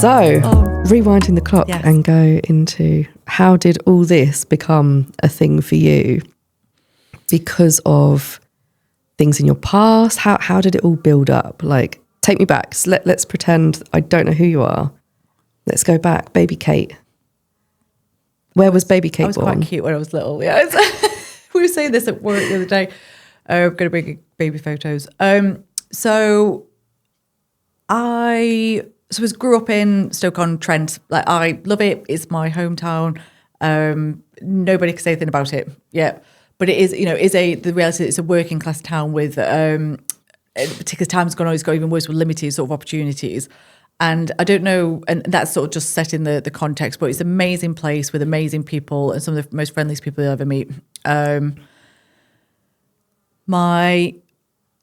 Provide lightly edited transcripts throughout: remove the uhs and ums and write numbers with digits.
So, rewinding the clock Yes. and go into how did all this become a thing for you? Because of things in your past? How did it all build up? Like, take me back. So let's pretend I don't know who you are. Let's go back. Baby Kate. Where was baby Kate I was born? quite cute when I was little. Yeah, we were saying this at work the other day. I'm going to bring baby photos. So I grew up in Stoke-on-Trent. Like, I love it. It's my hometown. Nobody can say anything about it. Yeah, but it is. The reality. It's a working class town with. Particular times gone on, it's got even worse with limited sort of opportunities. And I don't know, and that's sort of just setting the context, but it's an amazing place with amazing people and some of the most friendliest people you'll ever meet. My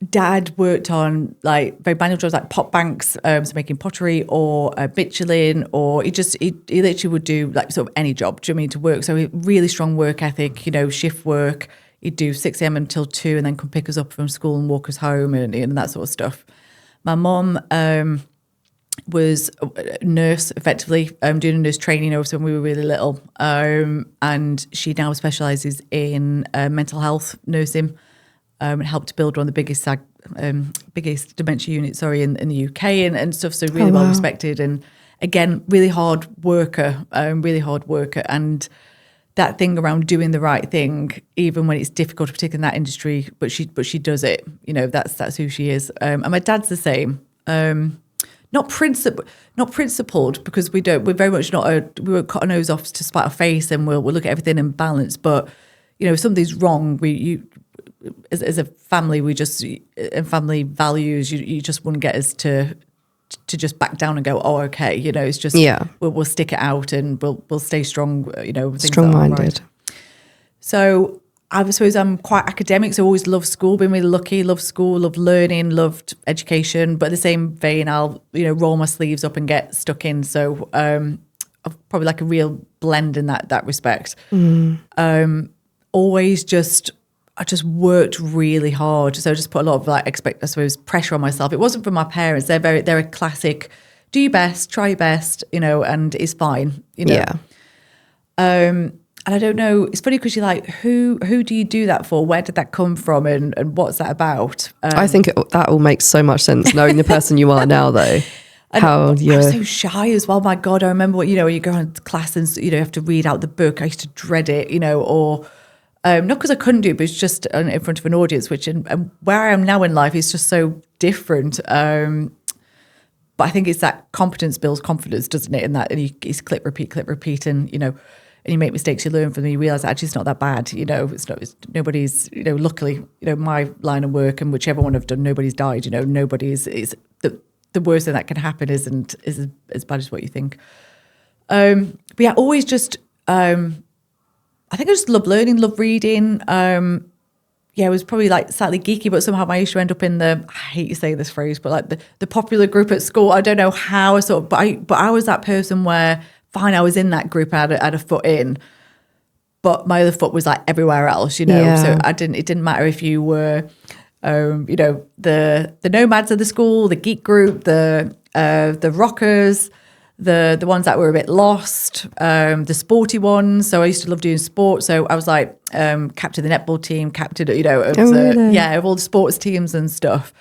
dad worked on like very manual jobs like pot banks, so making pottery or bitumen, or he literally would do like sort of any job, do you know what I mean, to work. So he really strong work ethic, shift work. He'd do 6 a.m. until 2 and then come pick us up from school and walk us home and that sort of stuff. My mum was a nurse, effectively, doing a nurse training over when we were really little. And she now specialises in mental health nursing and helped to build one of the biggest dementia units, in the UK and stuff. So really well respected and, again, really hard worker. And that thing around doing the right thing, even when it's difficult, particularly in that industry, but she does it. That's who she is. And my dad's the same. Not principled, because we're very much not. We won't cut our nose off to spite our face, and we'll look at everything in balance. But if something's wrong, as a family, and family values, you just wouldn't get us to just back down and go, oh, okay, it's just we'll stick it out and we'll stay strong, strong-minded. Right. So I suppose I'm quite academic, so I always loved school, been really lucky, loved school, loved learning, loved education, but in the same vein, I'll roll my sleeves up and get stuck in. So I'm probably like a real blend in that respect. I just worked really hard. So I just put a lot of pressure on myself. It wasn't from my parents. They're a classic, do your best, try your best, and it's fine, Yeah. And I don't know, it's funny because you're like, who do you do that for? Where did that come from? And what's that about? I think that all makes so much sense, knowing the person you are now, though. I'm so shy as well. My God, I remember when you go on class and you have to read out the book. I used to dread it, or not because I couldn't do it, but it's just in front of an audience, which and where I am now in life is just so different. But I think it's that competence builds confidence, doesn't it? And it's clip, repeat, and and you make mistakes, you learn from them, you realise actually it's not that bad. It's nobody's. Luckily, my line of work and whichever one I've done, nobody's died. Nobody's. It's the worst thing that can happen isn't as bad as what you think. But yeah, always just. I think I just love learning, love reading. It was probably like slightly geeky, but somehow I used to end up in I hate to say this phrase, but like the popular group at school. I don't know how but I was that person where, fine, I was in that group, I had a foot in, but my other foot was like everywhere else, Yeah. So it didn't matter if you were, the nomads of the school, the geek group, the rockers, the ones that were a bit lost, the sporty ones. So I used to love doing sport. So I was like captain of the netball team, captain, really? of all the sports teams and stuff.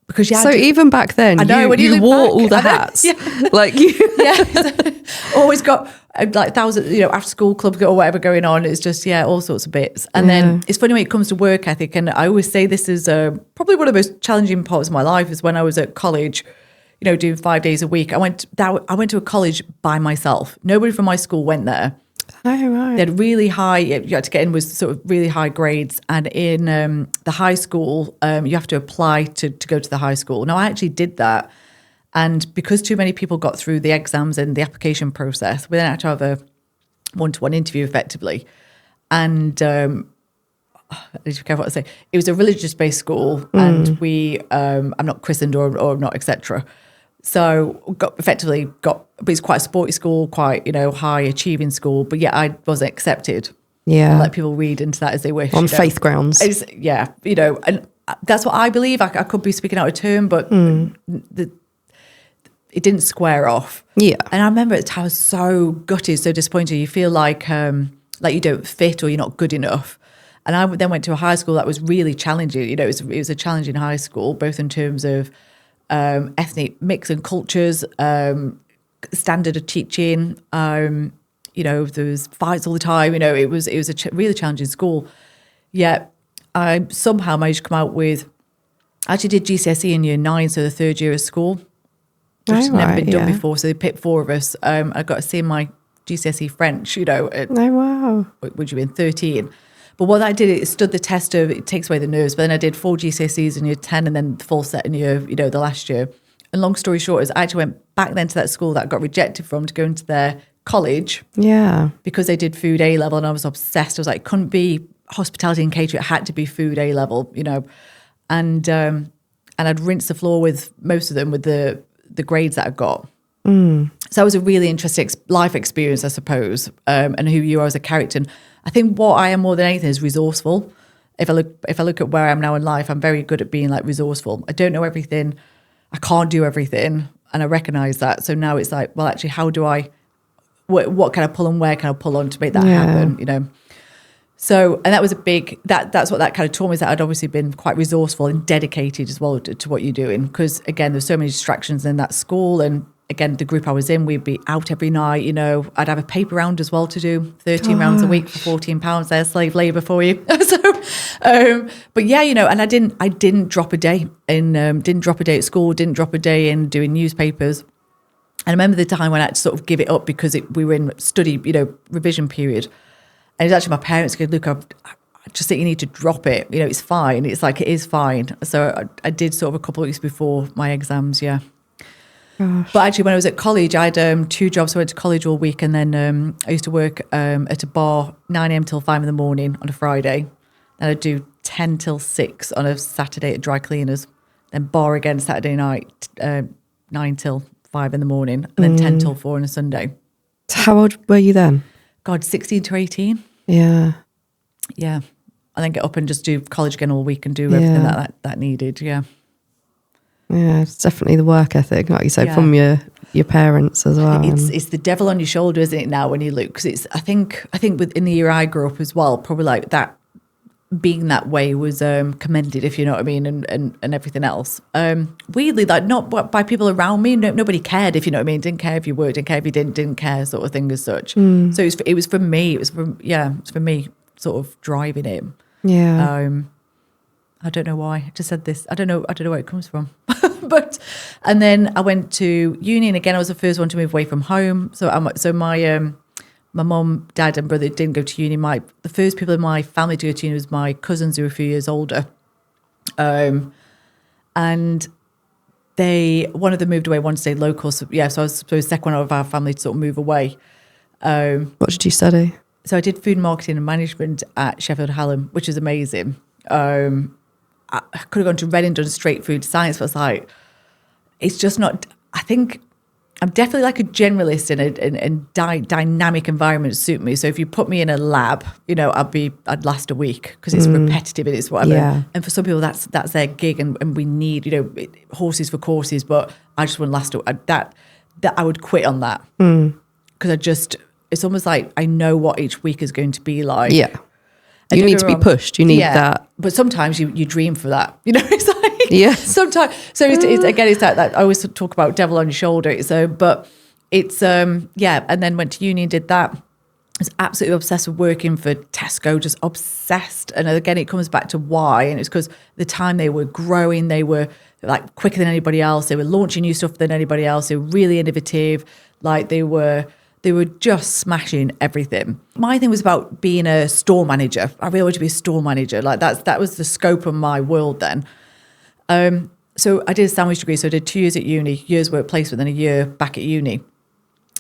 Because even back then, I know, you wore all the hats. Yeah. Like you. Yeah. Always got like thousands, after school clubs or whatever going on. It's just, all sorts of bits. And then it's funny when it comes to work ethic. And I always say this is probably one of the most challenging parts of my life is when I was at college, doing 5 days a week. I went to a college by myself. Nobody from my school went there. Oh, right. They had really high, you had to get in with sort of really high grades. And in the high school, you have to apply to go to the high school. Now, I actually did that. And because too many people got through the exams and the application process, we then had to have a one-to-one interview effectively. And I need to be careful what I say. It was a religious-based school, and I'm not christened or not, etc. So but it's quite a sporty school, quite, high achieving school. But yeah, I wasn't accepted. Yeah. Let people read into that as they wish. On faith grounds. And that's what I believe. I could be speaking out of turn, but it didn't square off. Yeah. And I remember at the time I was so gutted, so disappointed. You feel like you don't fit or you're not good enough. And I then went to a high school that was really challenging. You know, it was a challenging high school, both in terms of ethnic mix and cultures, standard of teaching. You know, there was fights all the time. You know, it was a really challenging school. Yet I somehow managed to come out with. I actually did GCSE in year 9, so the third year of school, which has never been done before. So they picked 4 of us. I got to see my GCSE French, you know, which would have been 13. But what I did, it stood the test of, it takes away the nerves. But then I did 4 GCSEs in year 10 and then the full set in the last year. And long story short is I actually went back then to that school that I got rejected from to go into their college. Yeah. Because they did food A level and I was obsessed. I was like, it couldn't be hospitality and catering. It had to be food A level, you know. And I'd rinsed the floor with most of them with the grades that I got. So that was a really interesting life experience, I suppose, and who you are as a character. And I think what I am more than anything is resourceful. If I look at where I am now in life, I'm very good at being like resourceful. I don't know everything. I can't do everything. And I recognize that. So now it's like, well, actually, how do what can I pull and where can I pull on to make that happen, you know? So, and that was a big, that's what that kind of taught me, is that I'd obviously been quite resourceful and dedicated as well to what you're doing. Because again, there's so many distractions in that school. And again, the group I was in, we'd be out every night, you know, I'd have a paper round as well to do, 13 rounds a week for £14. There's slave labour for you. But yeah, you know, and I didn't drop a day didn't drop a day at school, didn't drop a day in doing newspapers. And I remember the time when I had to sort of give it up because we were in study, you know, revision period. And it was actually my parents go, look, I just think you need to drop it. You know, it's fine. It's like, it is fine. So I did sort of a couple of weeks before my exams, yeah. Gosh. But actually when I was at college, I had 2 jobs. So I went to college all week and then I used to work at a bar 9 a.m. till 5 in the morning on a Friday. And I'd do 10 till 6 on a Saturday at dry cleaners. Then bar again Saturday night, 9 till 5 in the morning. And then 10 till 4 on a Sunday. So how old were you then? God, 16 to 18. Yeah. Yeah. And then get up and just do college again all week and do everything that needed. Yeah. Yeah, it's definitely the work ethic, like you say, from your parents as well. It's the devil on your shoulder, isn't it, now when you look? Because it's, I think within the year I grew up as well, probably like that, being that way was commended, if you know what I mean, and everything else. Weirdly, like not by people around me. Nobody cared, if you know what I mean. Didn't care if you worked, didn't care if you didn't care, sort of thing as such. So it was for me. It was for me, sort of driving it. Yeah. I don't know why. I just said this. I don't know where it comes from. And then I went to uni, and again, I was the first one to move away from home. So my mum, dad, and brother didn't go to uni. The first people in my family to go to uni was my cousins, who were a few years older. And one of them moved away, one stayed local. So I was supposed the second one out of our family to sort of move away. What did you study? So I did food marketing and management at Sheffield Hallam, which is amazing. I could have gone to Reading, done straight food science, but it's like, it's just not, I think I'm definitely like a generalist in dynamic environments suit me. So if you put me in a lab, you know, I'd last a week because it's repetitive and it's whatever. Yeah. And for some people that's their gig and we need, you know, horses for courses, but I just wouldn't last that I would quit on that. Because it's almost like I know what each week is going to be like. Yeah. You need to be pushed. You need that. But sometimes you dream for that. You know, it's like, yeah. Sometimes. So it's again, it's that I always talk about devil on your shoulder. So, but it's, and then went to uni and did that. I was absolutely obsessed with working for Tesco, just obsessed. And again, it comes back to why. And it's because the time they were growing, they were like quicker than anybody else. They were launching new stuff than anybody else. They were really innovative. Like they were just smashing everything. My thing was about being a store manager. I really wanted to be a store manager. Like that was the scope of my world then. So I did a sandwich degree. So I did 2 years at uni, year's work placement, then a year back at uni.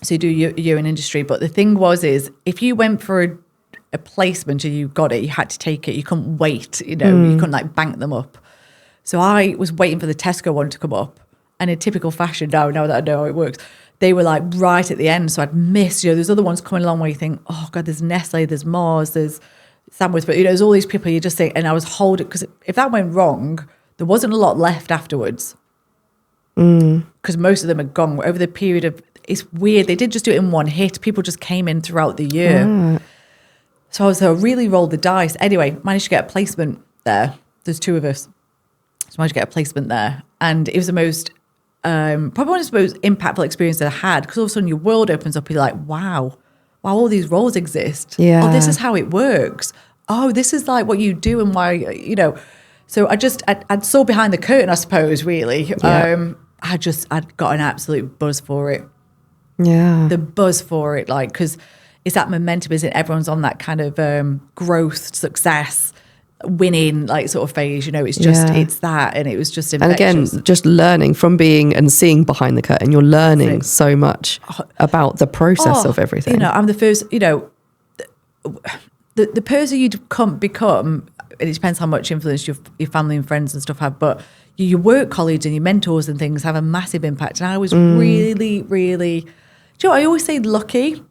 So you do a year in industry. But the thing is if you went for a placement and you got it, you had to take it. You couldn't wait, you know, you couldn't like bank them up. So I was waiting for the Tesco one to come up. And in typical fashion now that I know how it works, they were like right at the end. So I'd missed, you know, there's other ones coming along where you think, oh God, there's Nestle, there's Mars, there's Sandwich, but you know, there's all these people you just think, and I was holding, because if that went wrong, there wasn't a lot left afterwards. because most of them are gone over the period of, it's weird, they didn't just do it in one hit, people just came in throughout the year. So I really rolled the dice. Anyway, managed to get a placement there. There's 2 of us. So I managed to get a placement there. And it was the most, probably one of the most impactful experiences I had, because all of a sudden your world opens up. You're like, wow, all these roles exist. Yeah. Oh, this is how it works. Oh, this is like what you do and why, So I saw behind the curtain, I suppose, really. Yeah. I'd got an absolute buzz for it. Yeah. The buzz for it, like, because it's that momentum, isn't it? Everyone's on that kind of growth, success, winning, like, sort of phase. It's just, it's that, and it was just infectious. And again, just learning from being and seeing behind the curtain, you're learning so much about the process of everything. I'm the first, the person you become, and it depends how much influence your family and friends and stuff have, but your work colleagues and your mentors and things have a massive impact. And I was really, really, I always say lucky.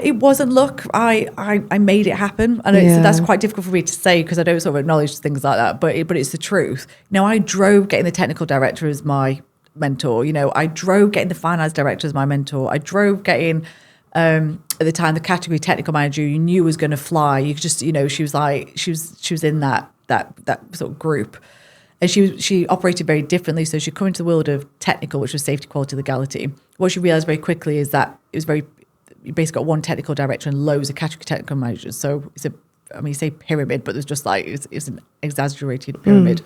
It wasn't luck. I made it happen. And so that's quite difficult for me to say, because I don't sort of acknowledge things like that, but it's the truth. I drove getting the technical director as my mentor. I drove getting the finance director as my mentor. I drove getting, at the time, the category technical manager you knew was going to fly. You could just, she was like, she was in that sort of group. And she operated very differently. So she'd come into the world of technical, which was safety, quality, legality. What she realized very quickly is that it was you basically got one technical director and loads of category technical managers. So you say pyramid, but there's just like, it's an exaggerated pyramid.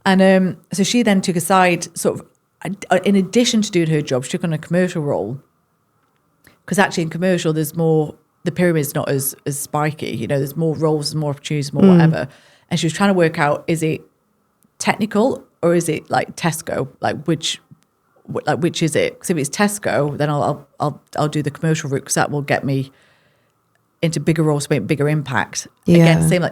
And so she then took a side, sort of, in addition to doing her job, she took on a commercial role. Because actually in commercial, there's more, the pyramid's not as spiky, there's more roles, there's more opportunities, more whatever. And she was trying to work out, is it technical or is it like Tesco? Which is it? Because if it's Tesco, then I'll do the commercial route, because that will get me into bigger roles, make bigger impact. Again, same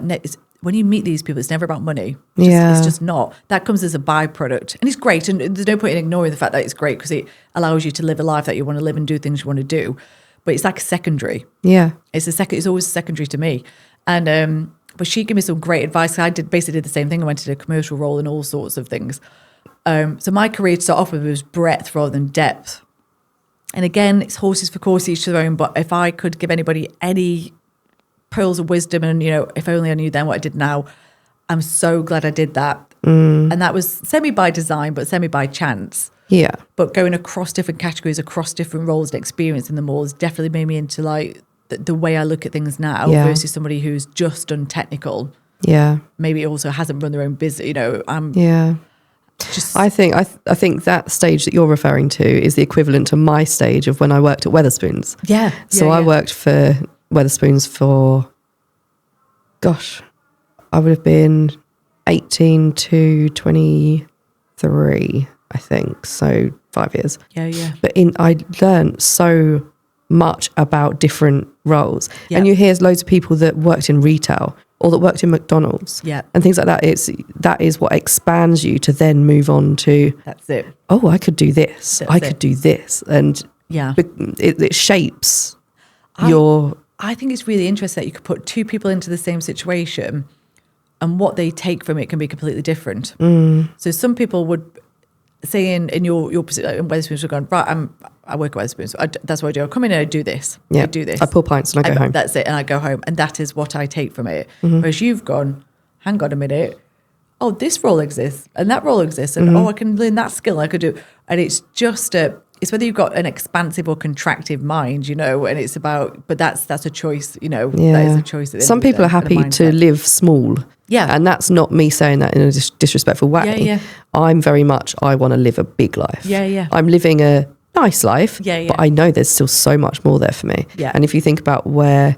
when you meet these people, it's never about money. It's just not. That comes as a byproduct, and it's great. And there's no point in ignoring the fact that it's great, because it allows you to live a life that you want to live and do things you want to do. But it's like secondary. Yeah, it's always secondary to me. And but she gave me some great advice. I basically did the same thing. I went to a commercial role and all sorts of things. So my career to start off with was breadth rather than depth. And again, it's horses for courses, each their own. But if I could give anybody any pearls of wisdom, and if only I knew then what I did now, I'm so glad I did that. And that was semi by design, but semi by chance. Yeah. But going across different categories, across different roles and experience in them all has definitely made me into like the way I look at things now versus somebody who's just done technical. Yeah. Maybe also hasn't run their own business. I think that stage that you're referring to is the equivalent to my stage of when I worked at Wetherspoons. So I worked for Wetherspoons for, I would have been 18 to 23, I think. So 5 years. But I learned so much about different roles. And you hear loads of people that worked in retail or that worked in McDonald's and things like that. That is what expands you to then move on to, that's it. Oh, I could do this. I could do this. And it shapes your... I think it's really interesting that you could put 2 people into the same situation and what they take from it can be completely different. So some people would say in your position, in Wetherspoons, we're going, right, I work at Wetherspoons. That's what I do. I come in and I do this. I do this. I pull pints and I go home. That's it. And I go home. And that is what I take from it. Whereas you've gone, hang on a minute. Oh, this role exists and that role exists. And I can learn that skill. I could do. And it's just it's whether you've got an expansive or contractive mind, and it's about, but that's a choice, that is a choice. Some people are happy to live small. And that's not me saying that in a disrespectful way. I'm very much, I want to live a big life. I'm living a nice life, but I know there's still so much more there for me. And if you think about where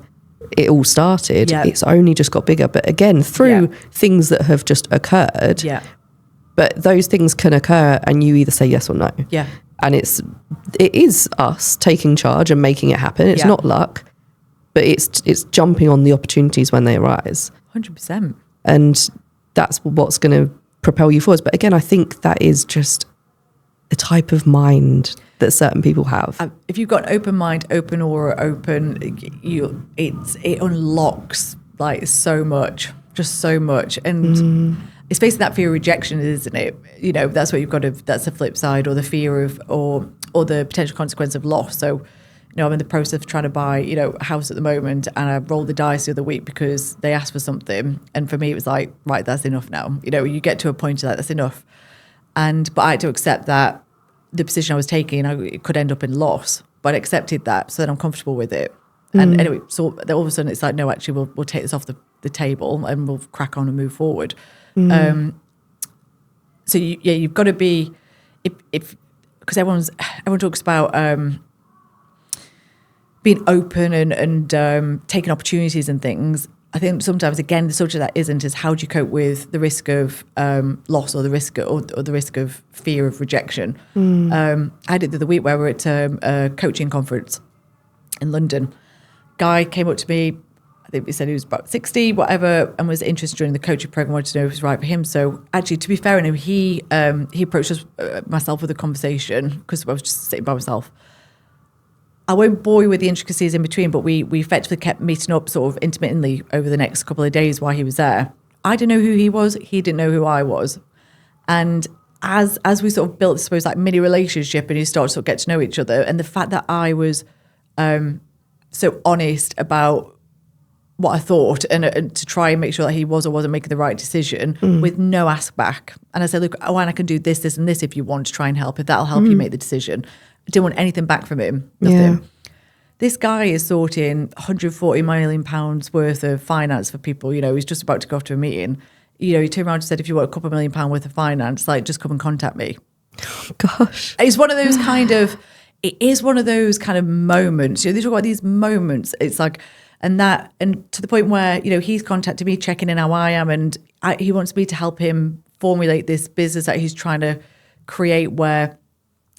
it all started, it's only just got bigger. But again, through things that have just occurred, but those things can occur and you either say yes or no. And it is us taking charge and making it happen. It's not luck, but it's jumping on the opportunities when they arise. 100%. And that's what's going to propel you forwards. But again, I think that is just a type of mind that certain people have. If you've got an open mind, open aura, open, it unlocks like so much, just so much. And it's facing that fear of rejection, isn't it? You know, that's what you've got to, that's the flip side, or the fear of, or the potential consequence of loss. So, you know, I'm in the process of trying to buy, you know, a house at the moment, and I rolled the dice the other week because they asked for something. And for me, it was like, right, that's enough now. You know, you get to a point of that's enough. But I had to accept that the position I was taking, it could end up in loss, but I accepted that. So then I'm comfortable with it. And anyway, so all of a sudden it's like, no, actually we'll take this off the table and we'll crack on and move forward. So you've got to be, if because everyone talks about being open and taking opportunities and things. I think sometimes, again, the subject that isn't is how do you cope with the risk of loss or the risk of fear of rejection. I did the other week where we were at a coaching conference in London. Guy came up to me, I think he said he was about 60, whatever, and was interested in the coaching program, wanted to know if it was right for him. So actually, to be fair enough, he approached us, myself with a conversation because I was just sitting by myself. I won't bore you with the intricacies in between, but we effectively kept meeting up sort of intermittently over the next couple of days while he was there. I didn't know who he was. He didn't know who I was. And as we sort of built, I suppose, like mini relationship and you start to sort of get to know each other, and the fact that I was so honest about what I thought and to try and make sure that he was or wasn't making the right decision with no ask back. And I said, look, and I can do this, this and this if you want to try and help, if that'll help you make the decision. I didn't want anything back from him. Nothing. Yeah. This guy is sorting £140 million worth of finance for people. You know, he's just about to go off to a meeting. You know, he turned around and said, if you want a couple of £1 million worth of finance, like, just come and contact me. Oh, gosh. It's one of those kind of, it is one of those kind of moments. You know, they talk about these moments. It's like, and to the point where, you know, he's contacted me, checking in how I am. And he wants me to help him formulate this business that he's trying to create where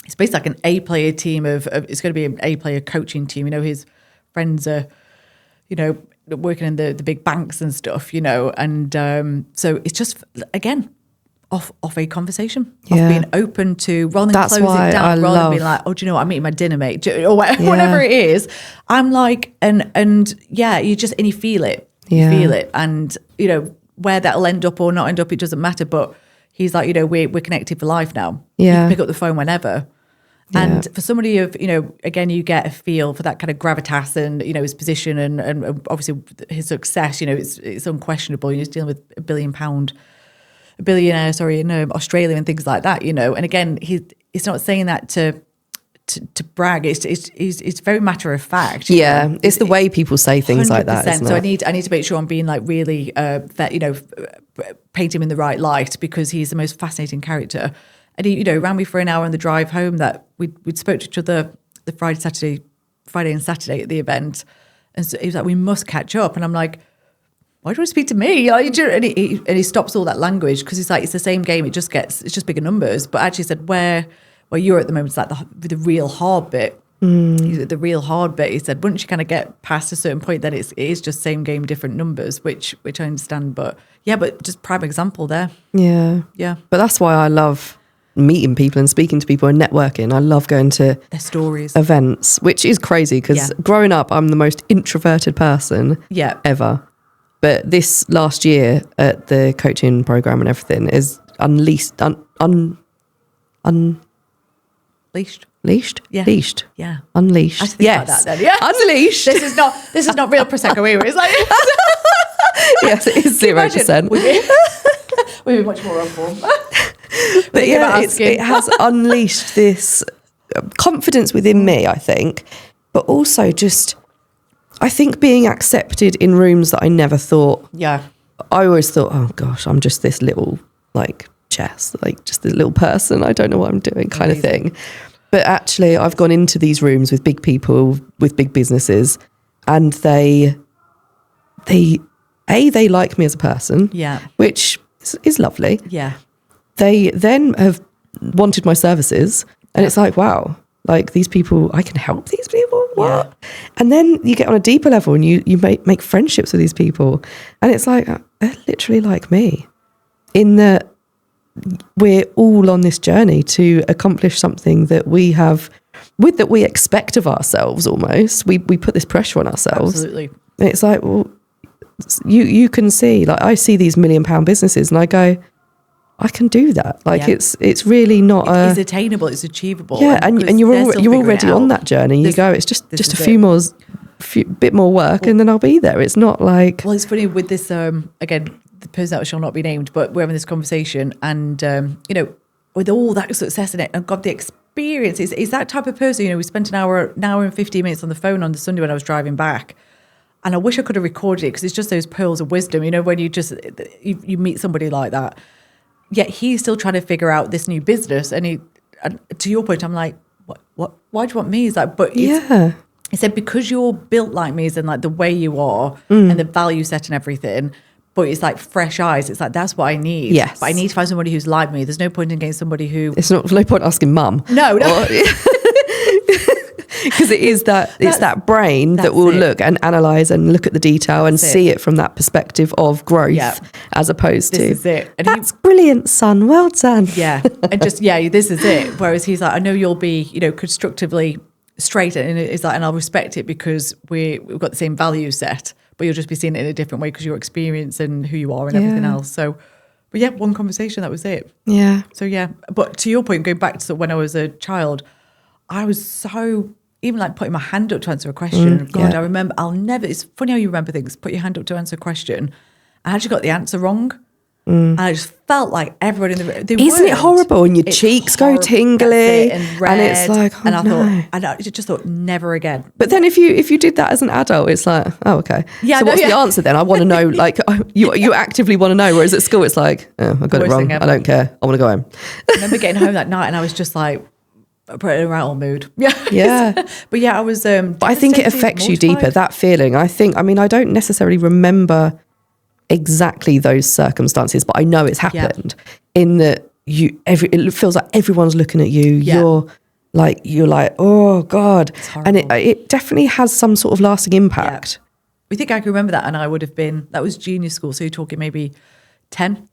it's basically like an A-player team of it's going to be an A-player coaching team. You know, his friends are, you know, working in the big banks and stuff, you know. And so it's just, again, off a conversation, of being open to, rather than close it down, rather than being like, oh, do you know what, I'm meeting my dinner mate, or whatever it is. I'm like, and yeah, you feel it. You feel it. And, you know, where that'll end up or not end up, it doesn't matter. But he's like, you know, we're connected for life now. You can pick up the phone whenever. And for somebody of, you know, again, you get a feel for that kind of gravitas and, you know, his position and obviously his success, you know, it's unquestionable. He's dealing with a billionaire, in Australia and things like that, you know. And again, he's not saying that to brag. It's very matter of fact. Yeah, know? It's the way people say things 100%. Like that, isn't it? So I need to make sure I'm being like really, you know, paint him in the right light, because he's the most fascinating character. And he, you know, ran me for an hour on the drive home. That we'd spoke to each other the Friday and Saturday at the event, and so he was like, "We must catch up." And I'm like, "Why do you want to speak to me?" And he stops all that language, because he's like, "It's the same game. It's just bigger numbers." But actually said, "Where you're at the moment is like the real hard bit." The real hard bit. He said, once you kind of get past a certain point, then it is just same game, different numbers, which I understand. But just prime example there. Yeah. But that's why I love meeting people and speaking to people and networking. I love going to their stories, events, which is crazy because growing up, I'm the most introverted person ever. But this last year at the coaching program and everything is unleashed. Leashed? Yeah. Leashed. Yeah. Unleashed. I think yes. Like that then. Yeah. Unleashed. This is not real Prosecco either. It's like yes, it is 0%. We'd be much more on form. But yeah, it has unleashed this confidence within me, I think, but also just, I think, being accepted in rooms that I never thought. Yeah. I always thought, oh gosh, I'm just this little like Jess, like just this little person. I don't know what I'm doing kind of thing. But actually, I've gone into these rooms with big people, with big businesses, and they like me as a person, which is lovely. Yeah. They then have wanted my services, and it's like, wow, like these people, I can help these people. What? Yeah. And then you get on a deeper level, and you make friendships with these people, and it's like they're literally like me, in that we're all on this journey to accomplish something that we expect of ourselves. Almost, we put this pressure on ourselves. Absolutely. And it's like, well, you can see, like I see these £1 million businesses, and I go, I can do that. Like it's really not it's attainable, it's achievable. Yeah, and you're already on that journey. You go, it's just a bit more work and then I'll be there. It's not like... Well, it's funny with this, again, the person that shall not be named, but we're having this conversation and, with all that success in it and got the experience, is that type of person, we spent an hour and 15 minutes on the phone on the Sunday when I was driving back. And I wish I could have recorded it because it's just those pearls of wisdom, when you meet somebody like that. Yet he's still trying to figure out this new business. And to your point, I'm like, what? Why do you want me? He's like, but he said, because you're built like me, and like the way you are and the value set and everything. But it's like fresh eyes. It's like, that's what I need. Yes. But I need to find somebody who's like me. There's no point in getting somebody who... It's no point asking mum. No. Because it's that brain that will look and analyse and look at the detail and see it from that perspective of growth as opposed to... This is it. And that's brilliant, son. Well done. Yeah. And just, this is it. Whereas he's like, I know you'll be, constructively straight. And it's like, and I'll respect it because we've got the same value set, but you'll just be seeing it in a different way because your experience and who you are and everything else. So, but one conversation, that was it. Yeah. So but to your point, going back to when I was a child, I was so... Even like putting my hand up to answer a question. I remember, it's funny how you remember things. Put your hand up to answer a question. I actually got the answer wrong. And I just felt like everybody in the room. Isn't it horrible? And your cheeks go tingly. And red. And it's like, I just thought, never again. But then if you did that as an adult, it's like, oh, okay. Yeah, so what's the answer then? I want to know, like, you actively want to know. Whereas at school, it's like, oh, I got it wrong. I don't care. I want to go home. I remember getting home that night and I was just like, put it in a rattle mood. Yeah. But I was... but I think it affects you deeper, that feeling. I don't necessarily remember exactly those circumstances, but I know it's happened in that it feels like everyone's looking at you. You're like, oh God. And it definitely has some sort of lasting impact. We think I can remember that. And I would have been, that was junior school. So you're talking maybe 10.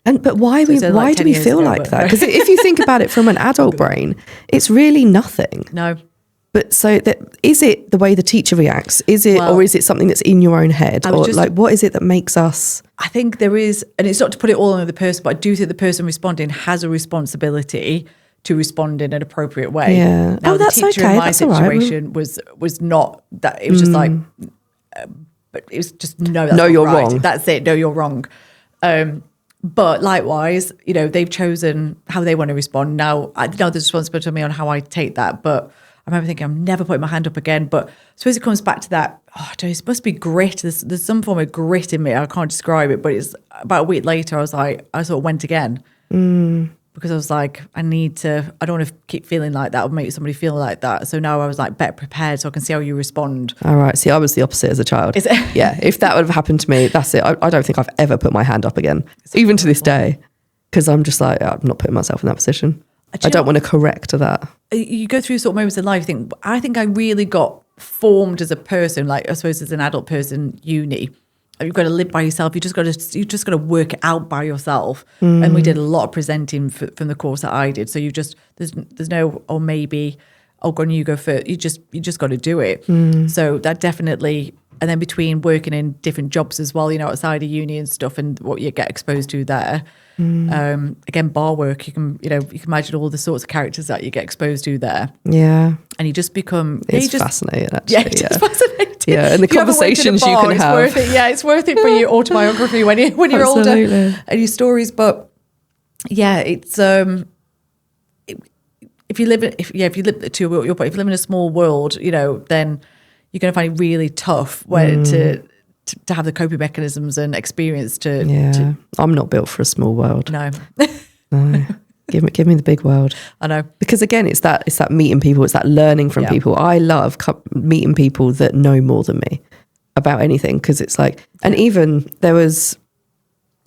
But why do we feel like that? Because if you think about it from an adult brain, it's really nothing. No. But is it the way the teacher reacts? Is it, or is it something that's in your own head? Or what is it that makes us? I think there is, and it's not to put it all on the person, but I do think the person responding has a responsibility to respond in an appropriate way. Yeah. Now, that's the teacher okay. in my That's situation was not that. It was just like, but it was just that's no, you're right. wrong. That's it. No, you're wrong. But likewise, they've chosen how they want to respond. Now, I know there's responsibility on me on how I take that, but I remember thinking, I'm never putting my hand up again. But I suppose it comes back to that, it must be grit. There's some form of grit in me. I can't describe it, but it's about a week later, I sort of went again. Because I was like, I don't want to keep feeling like that or make somebody feel like that. So now I was like better prepared so I can see how you respond. All right. See, I was the opposite as a child. Is it? Yeah. If that would have happened to me, that's it. I don't think I've ever put my hand up again, even to this day, because I'm just like, I'm not putting myself in that position. I don't want to correct that. You go through sort of moments in life, I think I really got formed as a person, like I suppose as an adult person, uni. You've got to live by yourself. You just got to work it out by yourself. And we did a lot of presenting from the course that I did. So there's no, or maybe, go on, you go first. You just got to do it. So that definitely, and then between working in different jobs as well, outside of uni and stuff, and what you get exposed to there. Again, bar work, you can imagine all the sorts of characters that you get exposed to there. Yeah. And you just become... It's fascinating, actually. Yeah, it's fascinating. Yeah, and the conversations you can have. Worth it. Yeah, it's worth it for your autobiography when you're older and your stories. But yeah, it's... If you live in a small world, then you're going to find it really tough to have the coping mechanisms and experience to I'm not built for a small world. No. No. Give me the big world. I know. Because again, it's that meeting people, it's that learning from people. I love meeting people that know more than me about anything, because it's like, and even there was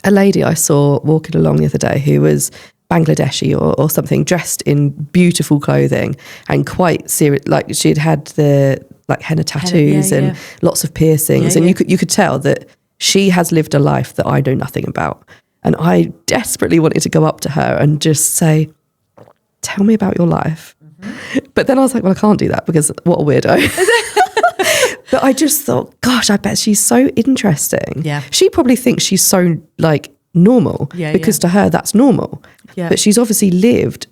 a lady I saw walking along the other day who was Bangladeshi or something, dressed in beautiful clothing and quite serious, like she'd had the henna tattoos and lots of piercings, and you could tell that she has lived a life that I know nothing about. And I desperately wanted to go up to her and just say, tell me about your life. But then I was like, well, I can't do that because what a weirdo. But I just thought, gosh, I bet she's so interesting. Yeah. She probably thinks she's so normal Yeah, because to her that's normal. Yeah. But she's obviously lived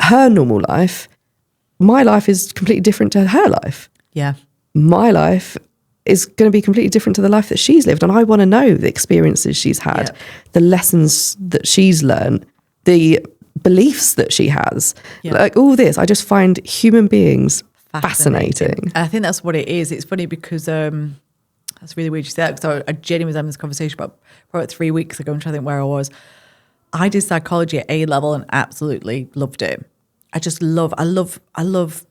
her normal life. My life is completely different to her life. Yeah. My life is going to be completely different to the life that she's lived. And I want to know the experiences she's had, the lessons that she's learned, the beliefs that she has, like all this. I just find human beings fascinating. I think that's what it is. It's funny because that's really weird you say that, because I genuinely was having this conversation about 3 weeks ago and trying to think where I was. I did psychology at A level and absolutely loved it. I love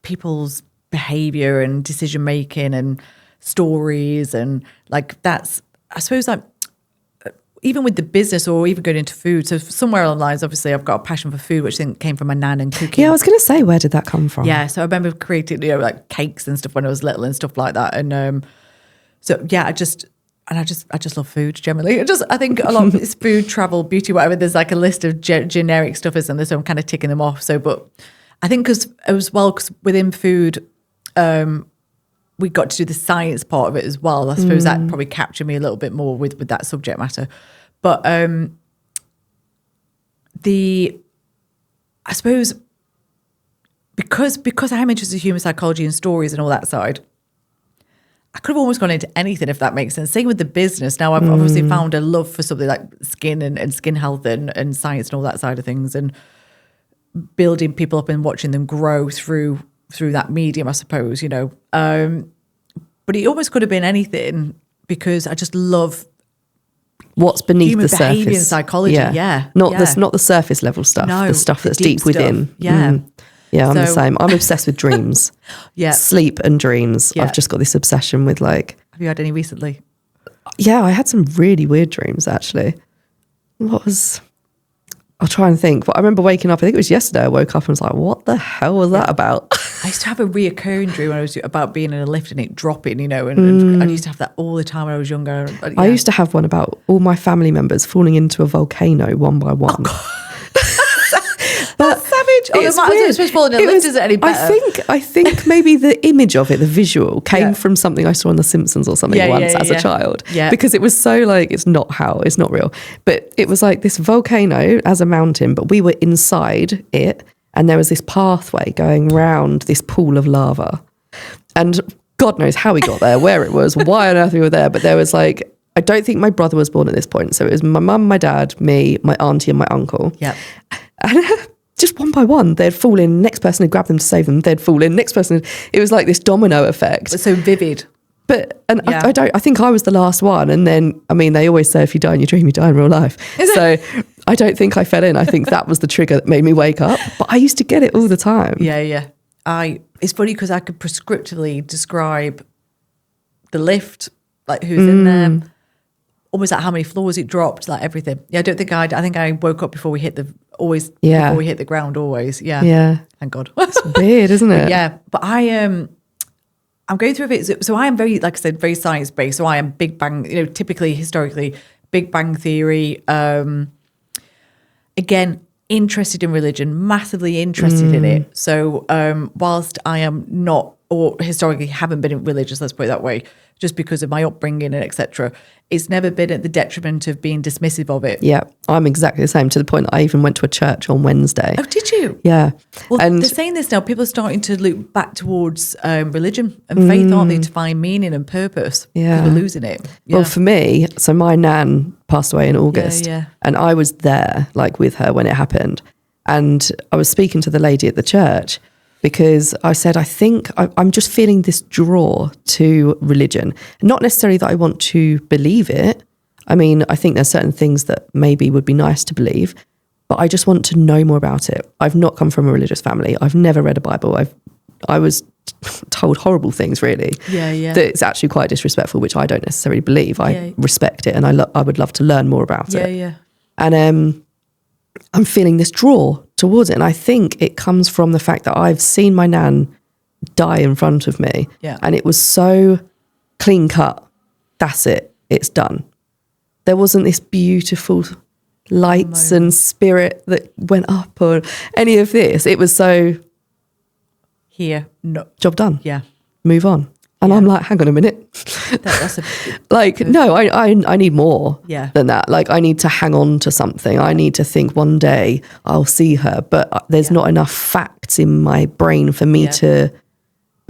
people's behavior and decision making and stories, and like that's, I suppose, like even with the business or even going into food. So somewhere along the lines, obviously I've got a passion for food, which I think came from my nan and cooking. Yeah, I was going to say, where did that come from? Yeah, so I remember creating, like cakes and stuff when I was little and stuff like that. And so yeah, I just love food generally. I think a lot of it's food, travel, beauty, whatever. There's like a list of generic stuff, isn't there? So I'm kind of ticking them off. So, but I think because within food, we got to do the science part of it as well. I suppose that probably captured me a little bit more with that subject matter. But I suppose because I'm interested in human psychology and stories and all that side, I could have almost gone into anything, if that makes sense. Same with the business. Now I've obviously found a love for something like skin and skin health and science and all that side of things, and building people up and watching them grow through that medium, I suppose, but it almost could have been anything, because I just love what's beneath human the behavior surface. and psychology. Not the surface level stuff. No, the stuff that's deep deep within. stuff. Yeah. Yeah, I'm the same. I'm obsessed with dreams. Yeah. Sleep and dreams. Yeah. I've just got this obsession with like. Have you had any recently? Yeah, I had some really weird dreams actually. I'll try and think. But I remember waking up, I think it was yesterday, I woke up and was like, what the hell was that about? I used to have a reoccurring dream when I was about being in a lift and it dropping, and I used to have that all the time when I was younger. Yeah. I used to have one about all my family members falling into a volcano one by one. That's savage. It's I weird. was supposed to fall in a lift. Is it any better? I think maybe the image of it, the visual, came from something I saw on The Simpsons or something once as a child. Yeah. Because it was so like, it's not real. But it was like this volcano as a mountain, but we were inside it, and there was this pathway going round this pool of lava. And God knows how we got there, where it was, why on earth we were there. But there was like, I don't think my brother was born at this point. So it was my mum, my dad, me, my auntie and my uncle. Yeah. And just one by one, they'd fall in. Next person would grab them to save them. They'd fall in. Next person. It was like this domino effect. It's so vivid. But I think I was the last one. And then, I mean, they always say if you die in your dream, you die in real life. So I don't think I fell in. I think that was the trigger that made me wake up. But I used to get it all the time. Yeah. It's funny because I could prescriptively describe the lift, like who's in there, almost like how many floors it dropped, like everything. Yeah, I think I woke up before we hit the ground always. Yeah. Yeah. Thank God. It's weird, isn't it? Yeah. But I'm going through a bit. So I am very, like I said, very science based. So I am Big Bang, typically, historically, Big Bang Theory. Again, interested in religion, massively interested in it. So whilst I am not, or historically haven't been religious, let's put it that way, just because of my upbringing and etc., it's never been at the detriment of being dismissive of it. Yeah, I'm exactly the same, to the point that I even went to a church on Wednesday. Oh, did you? Yeah. Well, and they're saying this now. People are starting to look back towards religion and faith, aren't they, to find meaning and purpose. Yeah. Because we're losing it. Yeah. Well, for me, so my nan passed away in August, Yeah. and I was there, like with her when it happened. And I was speaking to the lady at the church, because I said, I think I'm just feeling this draw to religion. Not necessarily that I want to believe it. I mean, I think there's certain things that maybe would be nice to believe, but I just want to know more about it. I've not come from a religious family. I've never read a Bible. I was told horrible things, really. Yeah. That it's actually quite disrespectful, which I don't necessarily believe. I respect it, and I would love to learn more about it. Yeah. And I'm feeling this draw towards it. And I think it comes from the fact that I've seen my nan die in front of me. Yeah. And it was so clean cut. That's it. It's done. There wasn't this beautiful lights and spirit that went up or any of this. It was so... Here. No. Job done. Yeah. Move on. And I'm like, hang on a minute. That's a like, no, I need more than that. Like, I need to hang on to something. I need to think one day I'll see her, but there's not enough facts in my brain for me to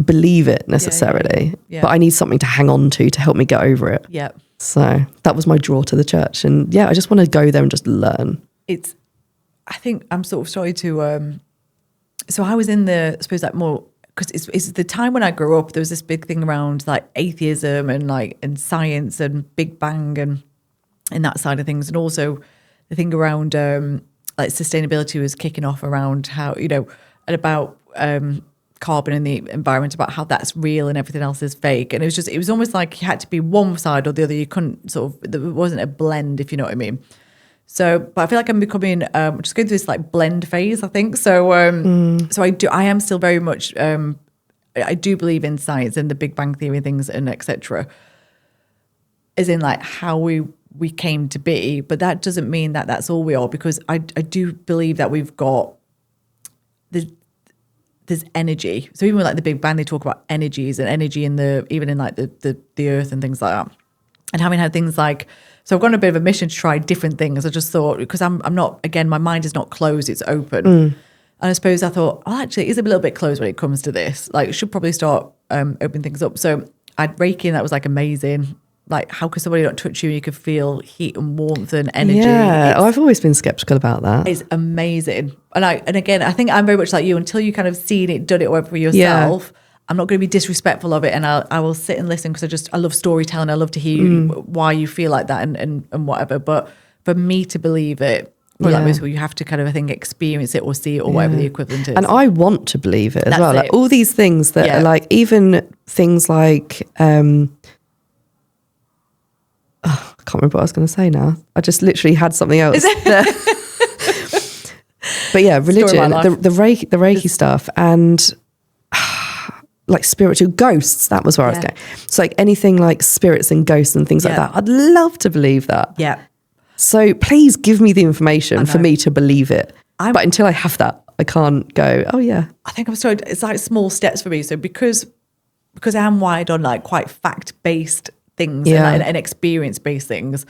believe it necessarily. But I need something to hang on to help me get over it. Yeah. So that was my draw to the church. And I just want to go there and just learn. I think I'm sort of starting to, so I was in the, I suppose like more, because it's the time when I grew up, there was this big thing around like atheism and like, and science and Big Bang and that side of things. And also the thing around like sustainability was kicking off around how, you know, and about carbon in the environment, about how that's real and everything else is fake. And it was almost like you had to be one side or the other. You couldn't there wasn't a blend, if you know what I mean. So, but I feel like I'm becoming, just going through this like blend phase, I think. So, so I am still very much, I do believe in science and the Big Bang Theory things and etc. As in like how we came to be, but that doesn't mean that that's all we are, because I do believe that we've got, there's energy. So even with like the Big Bang, they talk about energies and energy in even in like the earth and things like that. And having had things like, so I've gone on a bit of a mission to try different things. I just thought, because I'm not, again, my mind is not closed, it's open. And I suppose I thought, oh, actually, it is a little bit closed when it comes to this. Like, should probably start opening things up. So I'd Reiki, and that was like amazing. Like, how could somebody not touch you and you could feel heat and warmth and energy? Yeah, I've always been skeptical about that. It's amazing. And again, I think I'm very much like you, until you kind of seen it, done it for yourself. Yeah. I'm not going to be disrespectful of it, and I will sit and listen, because I love storytelling. I love to hear why you feel like that and whatever. But for me to believe it, like most people, you have to kind of, I think, experience it or see it or whatever the equivalent is. And I want to believe it as well. Like all these things that are like, even things like, I can't remember what I was going to say now. I just literally had something else. But yeah, religion, the Reiki stuff, and like spiritual ghosts, that was where I was going. So like anything like spirits and ghosts and things like that, I'd love to believe that. Yeah. So please give me the information for me to believe it. But until I have that, I can't go, oh yeah. I think I'm sorry, it's like small steps for me. So because I am wired on like quite fact-based things and experience-based things,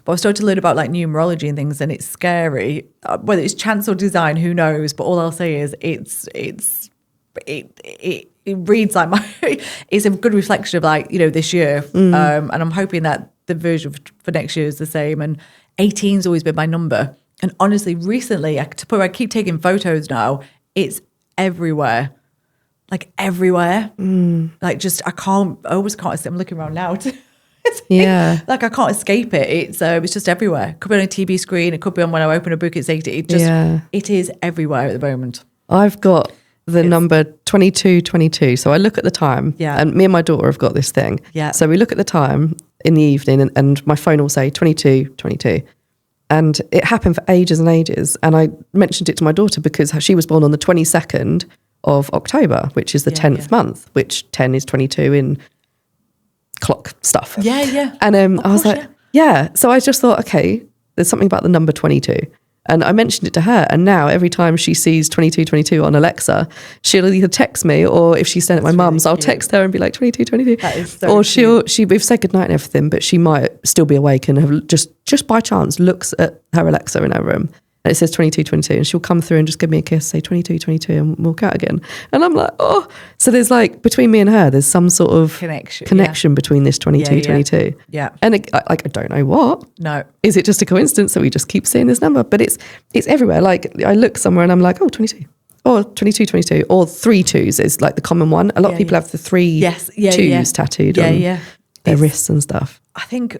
but I've started to learn about like numerology and things, and it's scary. Whether it's chance or design, who knows? But all I'll say is it reads like it's a good reflection of like, you know, this year. And I'm hoping that the version for next year is the same. And 18's always been my number. And honestly, recently, I keep taking photos now. It's everywhere. Like everywhere. Like just, I always can't, I'm looking around now. Like I can't escape it. It's just everywhere. It could be on a TV screen. It could be on when I open a book. It's 80. It is everywhere at the moment. I've got the number 2222. So I look at the time, and me and my daughter have got this thing. So we look at the time in the evening, and my phone will say 2222. And it happened for ages and ages. And I mentioned it to my daughter because she was born on the 22nd of October, which is the 10th month, which 10 is 22 in clock stuff. And I was like, So I just thought, okay, there's something about the number 22. And I mentioned it to her, and now every time she sees 2222 on Alexa, she'll either text me, or if she's staying at my mum's, I'll text her and be like 2222. That is so or cute. we've said goodnight and everything, but she might still be awake and have just by chance looks at her Alexa in her room, and it says 2222, and she'll come through and just give me a kiss, say 2222, and walk out again. And I'm like, oh. So there's like, between me and her, there's some sort of connection between this 2222. And I don't know what. No. Is it just a coincidence that we just keep seeing this number? But it's everywhere. Like I look somewhere and I'm like, oh, 22. Or 2222. Or 3 2s is like the common one. A lot of people have the 3 2s tattooed on their wrists and stuff. I think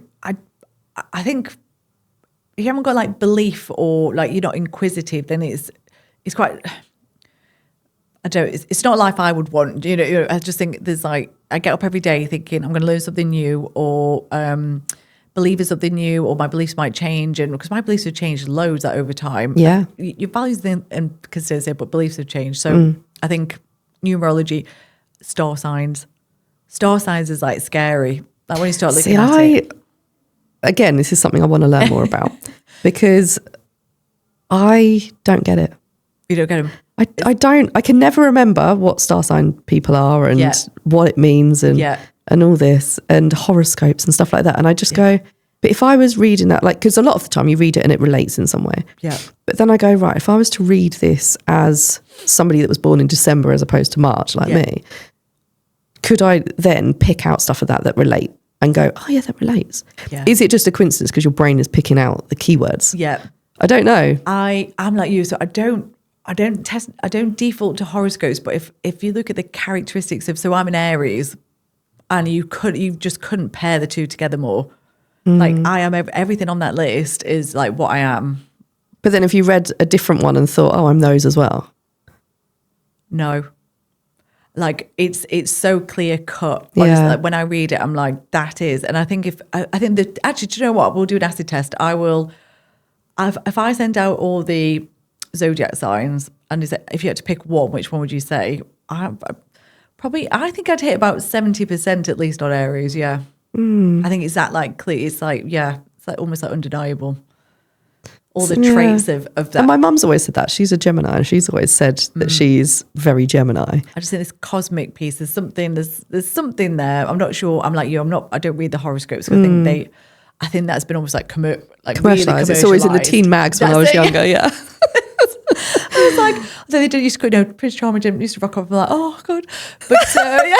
if you haven't got like belief, or like you're not inquisitive, then it's quite, I don't know, it's not a life I would want. You know, I just think there's like, I get up every day thinking I'm going to learn something new, or believe in something new, or my beliefs might change. And because my beliefs have changed loads over time. Your values and consider it, but beliefs have changed. So I think numerology, star signs is like scary. Like when you start looking at it. Again, this is something I want to learn more about, because I don't get it. You don't get them? I can never remember what star sign people are and Yeah. what it means and Yeah. and all this and horoscopes and stuff like that. And I just go, but if I was reading that, like, because a lot of the time you read it and it relates in some way. Yeah. But then I go, right, if I was to read this as somebody that was born in December as opposed to March, like me, could I then pick out stuff of that relate and go, oh yeah, that relates? Yeah. Is it just a coincidence because your brain is picking out the keywords? Yeah. I don't know. I'm like you, so I don't default to horoscopes, but if you look at the characteristics of, so I'm an Aries, and you just couldn't pair the two together more. Like I am, everything on that list is like what I am. But then if you read a different one and thought, oh, I'm those as well. No. Like it's so clear cut. Yeah. Honestly, like when I read it, I'm like, that is. And I think actually, do you know what? We'll do an acid test. If I send out all the zodiac signs, and if you had to pick one, which one would you say? I think I'd hit about 70% at least on Aries. Yeah, I think it's that like clear. It's like it's like almost like undeniable. All the traits of that. And my mum's always said that. She's a Gemini, and she's always said that she's very Gemini. I just think this cosmic piece. There's something there. I'm not sure. I'm like you. I don't read the horoscopes. I think that's been almost like Commercialised. Really It's always in the teen mags when I was younger. Yeah. I was like, they didn't used to, Prince Charming didn't used to rock up. I'm like, oh god, but yeah.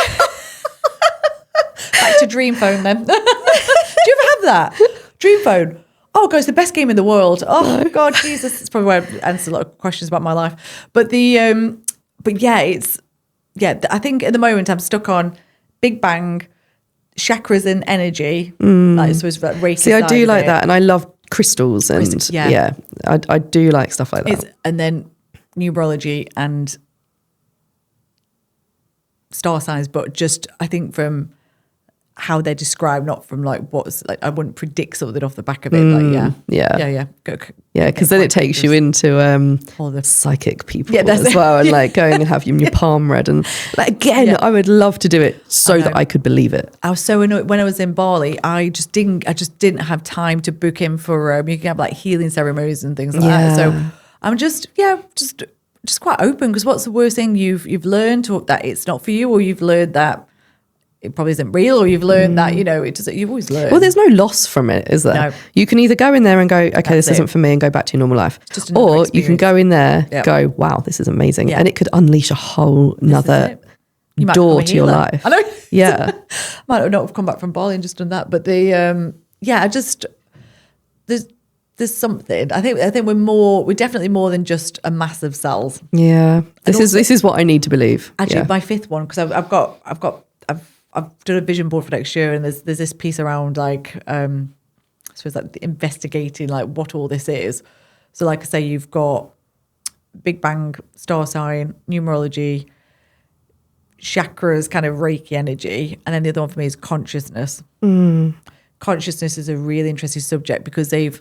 Back to Dream Phone then. Do you ever have that Dream Phone? Oh god, it's the best game in the world. Oh god, Jesus, it's probably why I answer a lot of questions about my life. But I think at the moment I'm stuck on Big Bang, chakras and energy. Like so it's like Reiki. See, I do like that, and I love crystals and I do like stuff like that. And then numerology and star signs, but just I think from how they're described, not from like what's like. I wouldn't predict something off the back of it. Because then it takes you into all the psychic people as well, and like going and having your palm read, and like again, I would love to do it so that I could believe it. I was so annoyed when I was in Bali. I just didn't have time to book in for you can have like healing ceremonies and things like that. So I'm just quite open, because what's the worst thing you've learned, or that it's not for you, or you've learned that it probably isn't real, or you've learned that, you've always learned. Well, there's no loss from it, is there? No. You can either go in there and go, okay, this isn't for me, and go back to your normal life. Or you can go in there, go, wow, this is amazing. And it could unleash a whole nother door to your life. I know. Yeah. Might not have come back from Bali and just done that. But there's something. I think we're definitely more than just a mass of cells. Yeah. This is what I need to believe. Actually, my fifth one, because I've done a vision board for next year, and there's this piece around like I suppose like investigating like what all this is. So like I say, you've got Big Bang, star sign, numerology, chakras, kind of Reiki energy, and then the other one for me is consciousness. Consciousness is a really interesting subject, because a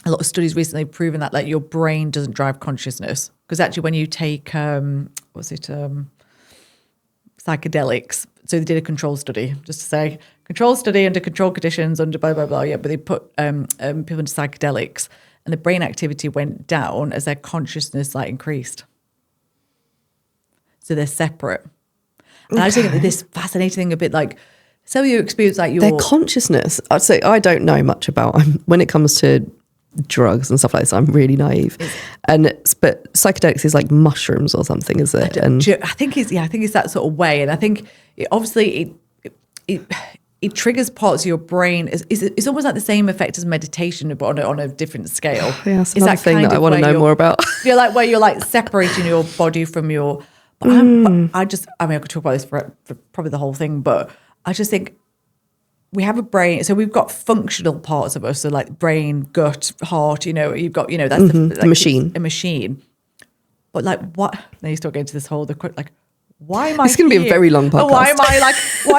lot of studies recently proven that like your brain doesn't drive consciousness, because actually when you take psychedelics. So they did a control study, just to say, control study under controlled conditions, under blah, blah, blah. Yeah, but they put people into psychedelics, and the brain activity went down as their consciousness like increased. So they're separate. And I just think this fascinating thing, a bit like, so you experience like their consciousness. I'd say I don't know much about when it comes to drugs and stuff like this. I'm really naive, but psychedelics is like mushrooms or something, is it? I think it's that sort of way, and I think it triggers parts of your brain. It's almost like the same effect as meditation, but on a different scale. Yeah, it's another thing that I want to know more about. You're like where you're like separating your body from your. But I could talk about this for probably the whole thing, but I just think. We have a brain, so we've got functional parts of us, so like brain, gut, heart. You've got, that's the machine. A machine. But like, what? Now you start getting to this whole like, why am I? It's going to be a very long podcast. Why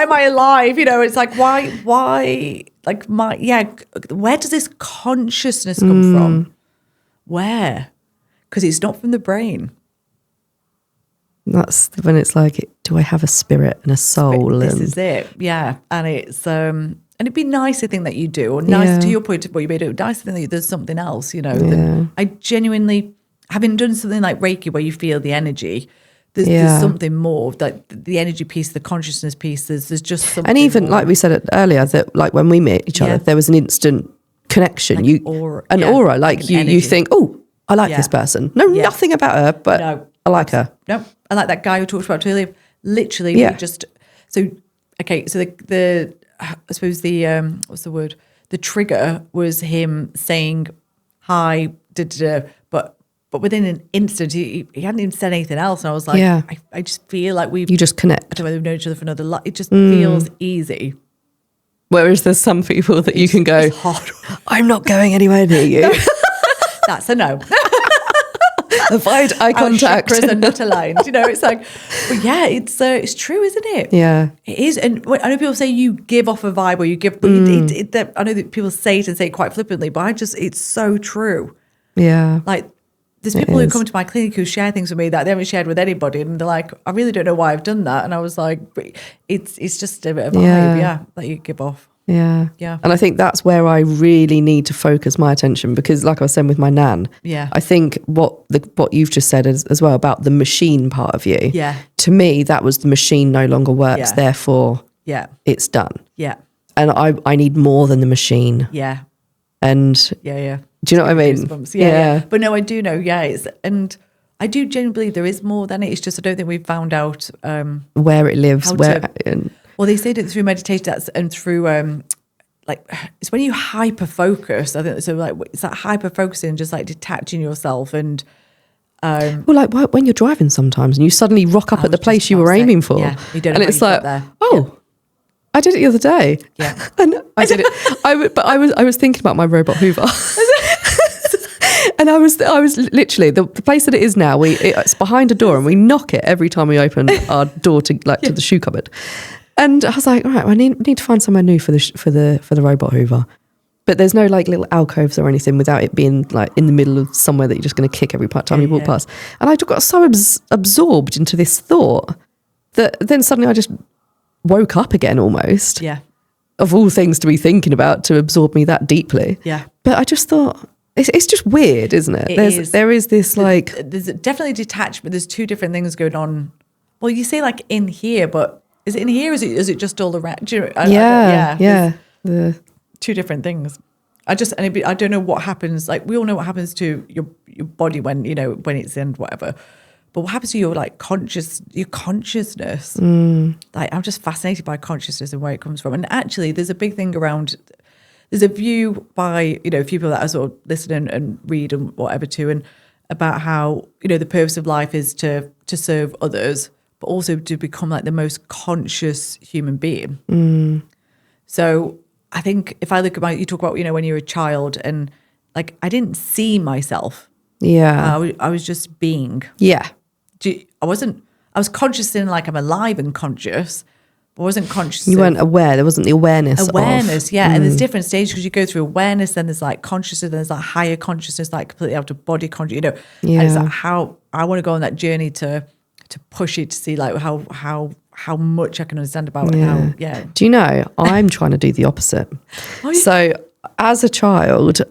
am I alive? It's like why? Like where does this consciousness come from? Where? Because it's not from the brain. That's when it's like, do I have a spirit and a soul? This is it, yeah. And it's and it'd be nice to think that you do, or nice to your point of what you may do. Nice to think that there's something else, I having done something like Reiki where you feel the energy, there's something more, like the energy piece, the consciousness piece, there's just something. And even more. like we said it earlier, that like when we meet each other, there was an instant connection. Like an aura, like you think, oh, I like this person. No, nothing about her, but I like her. No, I like that guy who talked about earlier. Literally, we just so the I suppose the what's the word? The trigger was him saying hi, but within an instant, he hadn't even said anything else. And I was like, I just feel like you just connect. I don't know whether we've known each other for another life. It just feels easy. Whereas there's some people that you can go, I'm not going anywhere near you. That's a no. Avoid eye contact. Our chakras are not aligned. It's like, but yeah, it's true, isn't it? Yeah, it is. And I know people say you give off a vibe, or you give. But I know that people say it and say it quite flippantly, but it's so true. Yeah, like. There's people who come to my clinic who share things with me that they haven't shared with anybody, and they're like, I really don't know why I've done that. And I was like, it's just a bit of a vibe, that you give off. Yeah. And I think that's where I really need to focus my attention, because like I was saying with my nan, I think what you've just said as well about the machine part of you, to me, that was the machine no longer works, therefore it's done. Yeah. And I need more than the machine. Yeah. And do you know what I mean? Yeah. But no, I do know. And I do genuinely believe there is more than it. It's just I don't think we've found out where it lives. Well, they say that through meditation and through like it's when you hyper focus. I think so. Like it's that hyper focusing, just like detaching yourself and. Well, like when you're driving sometimes and you suddenly rock up at the place you were aiming for, you don't know and it's like, there. I did it the other day. Yeah. And I did it. I was thinking about my robot Hoover. And I was literally the place that it is now. It's behind a door, and we knock it every time we open our door to the shoe cupboard. And I was like, all right, I need to find somewhere new for the robot Hoover. But there's no like little alcoves or anything without it being like in the middle of somewhere that you're just going to kick every time you walk past. And I got so absorbed into this thought that then suddenly I just woke up again almost. Yeah. Of all things to be thinking about to absorb me that deeply. Yeah. But I just thought, it's just weird, isn't it? There is this like... There's definitely detachment. There's two different things going on. Well, you say like in here, but is it in here? Is it just all around? Do you know, yeah. The two different things. I don't know what happens. Like we all know what happens to your body when it's in whatever. But what happens to your consciousness? Like I'm just fascinated by consciousness and where it comes from. And actually, there's a big thing around. There's a view by a few people that I sort of listen and read and whatever too, and about how the purpose of life is to serve others, but also to become like the most conscious human being. So I think if I look at you talk about when you're a child and like I didn't see myself. Yeah, I was just being. Yeah. I was conscious in like I'm alive and conscious, but I wasn't conscious. You weren't aware. There wasn't the awareness. And there's different stages because you go through awareness, then there's like consciousness, then there's like higher consciousness, like completely out of body conscious, And it's like how I want to go on that journey to push it to see like how much I can understand about it. Do you know, I'm trying to do the opposite. So as a child,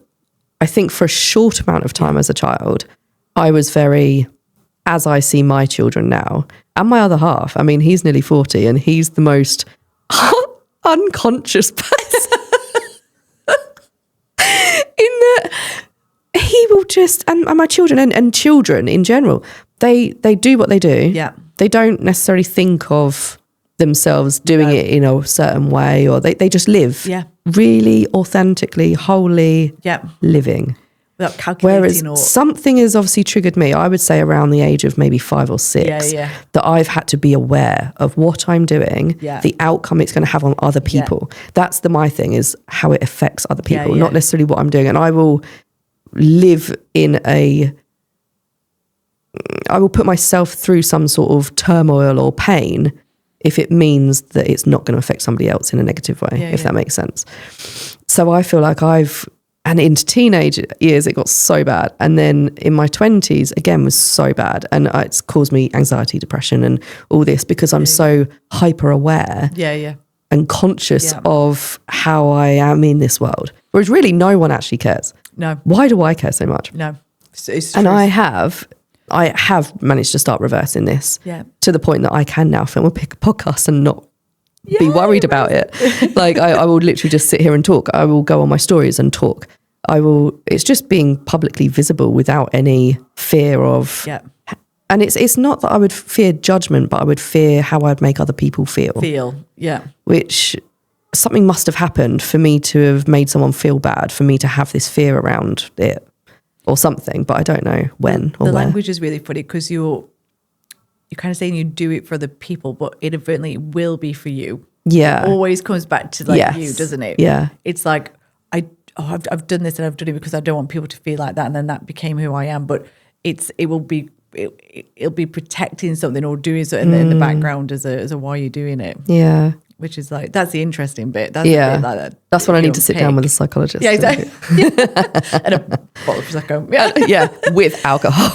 I think for a short amount of time as a child, I was very... as I see my children now, and my other half, I mean, he's nearly 40 and he's the most unconscious person. In that he will just, and my children and children in general, they do what they do. Yeah. They don't necessarily think of themselves doing it in a certain way, or they just live really authentically, wholly living. Without calculating. Whereas something has obviously triggered me, I would say around the age of maybe 5 or 6, that I've had to be aware of what I'm doing, the outcome it's going to have on other people. That's my thing, is how it affects other people, not necessarily what I'm doing. And I will put myself through some sort of turmoil or pain if it means that it's not going to affect somebody else in a negative way, if that makes sense. So I feel like and into teenage years, it got so bad. And then in my 20s, again, was so bad. And it's caused me anxiety, depression, and all this because I'm so hyper aware and conscious of how I am in this world. Whereas really no one actually cares. No. Why do I care so much? No. And I have managed to start reversing this to the point that I can now film a podcast and not be worried about it. Like I will literally just sit here and talk. I will go on my stories and talk. It's just being publicly visible without any fear of, and it's not that I would fear judgment, but I would fear how I'd make other people feel. Which something must have happened for me to have made someone feel bad, for me to have this fear around it or something, but I don't know when or the where. language is really funny because you're kind of saying you do it for the people, but inadvertently it will be for you. Yeah. It always comes back to like you, doesn't it? Yeah. It's like, I've done this and I've done it because I don't want people to feel like that. And then that became who I am. But it'll be protecting something or doing something in the background as a why you're doing it. Yeah. Which is like, that's the interesting bit. That's the bit like that. That's when I need to sit down with a psychologist. Yeah, exactly. And a bottle of Prosecco. Yeah, with alcohol.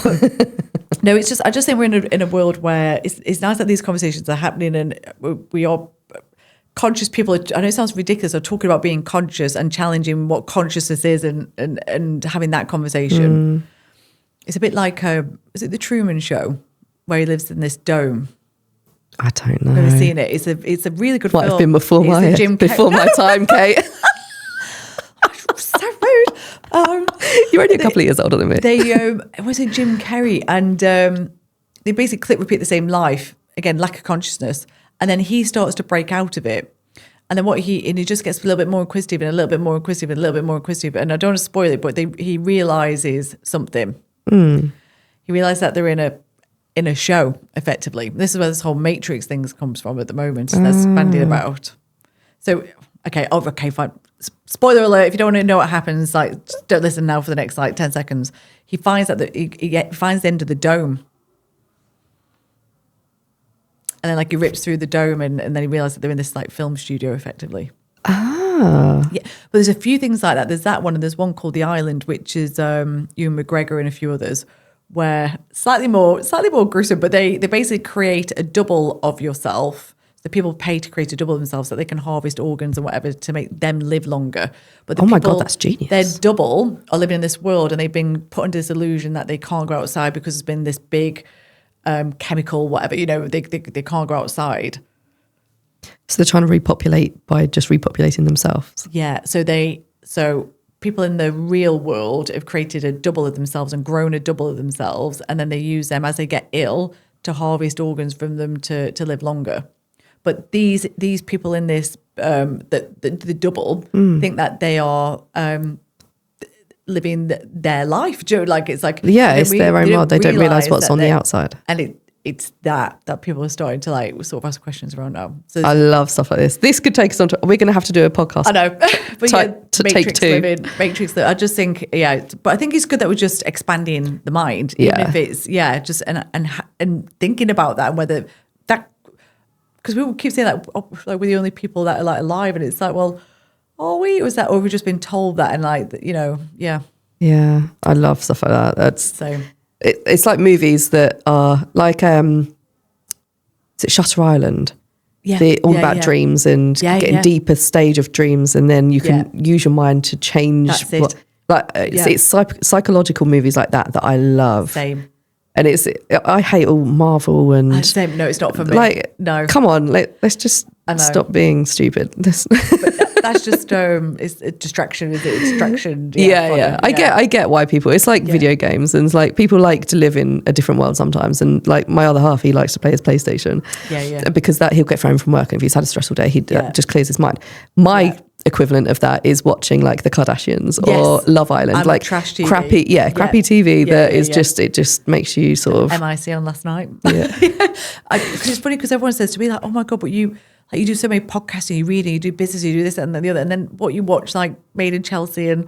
No, it's just, I just think we're in a world where it's nice that these conversations are happening and we are conscious people. I know it sounds ridiculous. Are talking about being conscious and challenging what consciousness is and having that conversation. It's a bit like, is it the Truman Show where he lives in this dome? I don't know. I've never seen it. It's a really good Might film. have been before my time, Kate. So rude. You're only a couple of years older than me. It was Jim Carrey, and they basically clip repeat the same life again, lack of consciousness, and then he starts to break out of it, and then he just gets a little bit more inquisitive and a little bit more inquisitive and a little bit more inquisitive, and I don't want to spoil it, but he realizes something. He realizes that they're in a show, effectively. This is where this whole Matrix thing comes from at the moment. And they're spending about. So, okay, fine. Spoiler alert, if you don't want to know what happens, like, just don't listen now for the next, 10 seconds. He finds that he finds the end of the dome. And then, he rips through the dome and then he realizes that they're in this, film studio, effectively. Ah. Yeah, but there's a few things like that. There's that one, and there's one called The Island, which is Ewan McGregor and a few others, where slightly more gruesome, but they basically create a double of yourself. The people pay to create a double of themselves so they can harvest organs and whatever to make them live longer. But my God, that's genius. Their double are living in this world and they've been put under this illusion that they can't go outside because there's been this big chemical, whatever, they can't go outside. So they're trying to repopulate by just repopulating themselves. Yeah, so people in the real world have created a double of themselves and grown a double of themselves, and then they use them as they get ill to harvest organs from them to live longer. But these people in this the double think that they are living their life. It's like it's their own world. They don't realise what's on the outside, and it's that people are starting to sort of ask questions around now. So I love stuff like this. This could take us on to. We're going to have to do a podcast. I know, but to Matrix take 2. Matrix. I just think, but I think it's good that we're just expanding the mind, even if it's just and thinking about that and whether that, because we keep saying that we're the only people that are alive, and it's like, well, are we? Or is that, or have we just been told that and Yeah, I love stuff like that. That's so. It's like movies that are like, is it Shutter Island? Yeah. All about dreams and getting deeper stage of dreams, and then you can use your mind to change. That's it. It's psychological movies like that I love. Same. And I hate all Marvel and... Same. No, it's not for me. No. Come on, let's just stop being stupid. That's just it's a distraction. Is it distraction? Yeah. I get why people. It's like video games, and it's like people like to live in a different world sometimes. And like my other half, he likes to play his PlayStation. Yeah. Because he'll get home from work, and if he's had a stressful day, he just clears his mind. My equivalent of that is watching like the Kardashians or Love Island, like trash TV. crappy TV that is just, it just makes you sort of MIC on last night. Cause it's funny because everyone says to me like, oh my God, but you do so many podcasts and you read and you do business, you do this and then the other, and then what you watch like Made in Chelsea and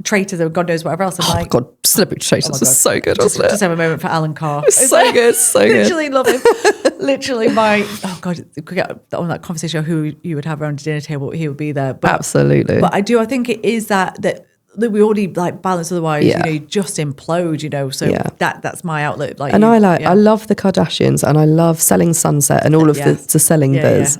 Traitors or God knows whatever else. Oh my God, Celebrity Traitors is so good, wasn't it? Just have a moment for Alan Carr. It's so good, so good. Literally love him. Literally oh God, if we get on that conversation of who you would have around the dinner table, he would be there. But, absolutely. But I think it is that we already like balance, otherwise you just implode, so that's my outlet. And I love the Kardashians, and I love Selling Sunset and all of the Selling Biz.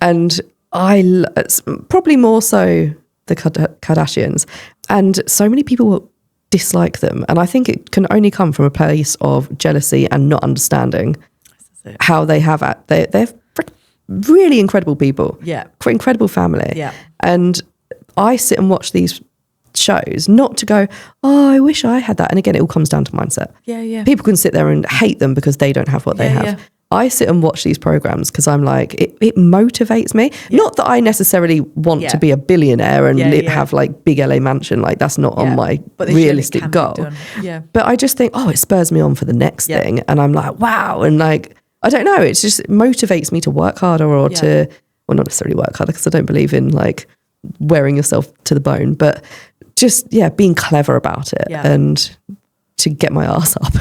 And probably more so the Kardashians, and so many people dislike them. And I think it can only come from a place of jealousy and not understanding how they have they're really incredible people. Yeah. Incredible family. Yeah. And I sit and watch these shows not to go, oh, I wish I had that. And again, it all comes down to mindset. Yeah, yeah. People can sit there and hate them because they don't have what they have. Yeah. I sit and watch these programs because I'm like, it motivates me. Yeah. Not that I necessarily want to be a billionaire and have like big LA mansion. Like that's not on my realistic goal. Yeah. But I just think, oh, it spurs me on for the next thing. And I'm like, wow. And like, I don't know, it motivates me to work harder or to, well, not necessarily work harder because I don't believe in like wearing yourself to the bone, but just, being clever about it and to get my ass up.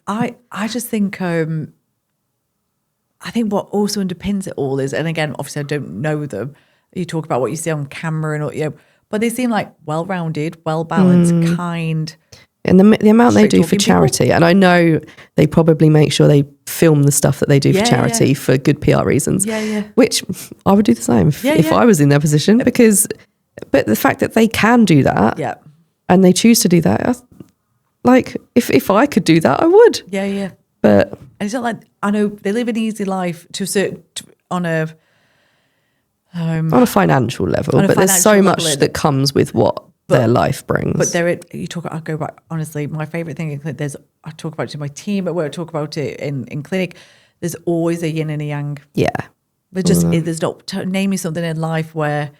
I just think, I think what also underpins it all is, and again, obviously I don't know them, you talk about what you see on camera and but they seem like well-rounded, well-balanced, kind. And the amount they do for charity, and I know they probably make sure they film the stuff that they do for charity for good PR reasons, which I would do the same if I was in their position, but the fact that they can do that and they choose to do that, like if I could do that, I would. Yeah. But and it's not like, I know they live an easy life to a certain, on a financial level, but there's so much that comes with what their life brings. But I'll go back, honestly, my favourite thing, I talk about it to my team at work, I talk about it in clinic, there's always a yin and a yang. Yeah. There's not, name me something in life where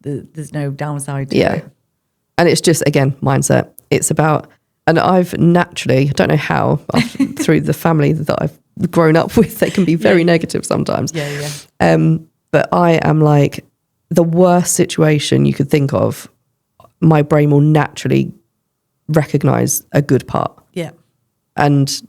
there's no downside to it. And it's just, again, mindset. It's about, and I've naturally, I don't know how, through the family that I've grown up with, they can be very negative sometimes. But I am like, the worst situation you could think of, my brain will naturally recognize a good part. Yeah. And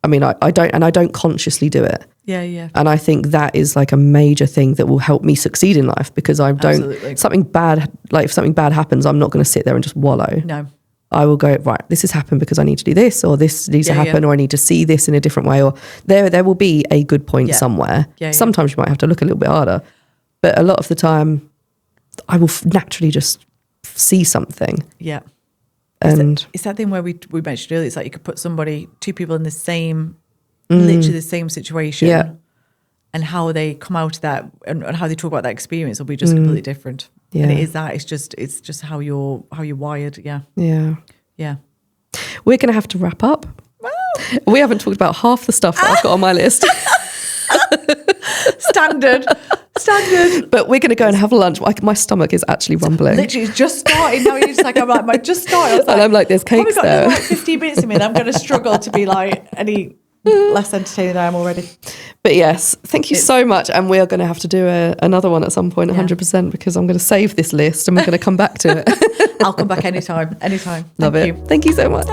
I mean, I don't consciously do it. Yeah. And I think that is like a major thing that will help me succeed in life, because I don't, if something bad happens, I'm not going to sit there and just wallow. No. I will go, right, this has happened because I need to do this, or this needs to happen, or I need to see this in a different way, or there will be a good point somewhere. Sometimes you might have to look a little bit harder, but a lot of the time I will naturally just see something. Yeah. And it's that thing where we mentioned earlier, it's like you could put two people in the same, literally the same situation, and how they come out of that and how they talk about that experience will be just completely different. Yeah. And it is that, it's just how you're wired. Yeah. We're going to have to wrap up. Wow. We haven't talked about half the stuff that I've got on my list. Standard. But we're going to go and have lunch. My stomach is actually rumbling. Literally, it's just starting. Now you're just like, I'm like, just started. And I'm like, there's cakes there. Like 15 minutes in me, I'm going to struggle to be like any less entertaining than I am already. But yes, thank you so much. And we are going to have to do another one at some point, 100%, because I'm going to save this list and we're going to come back to it. I'll come back anytime. Love it. Thank you so much.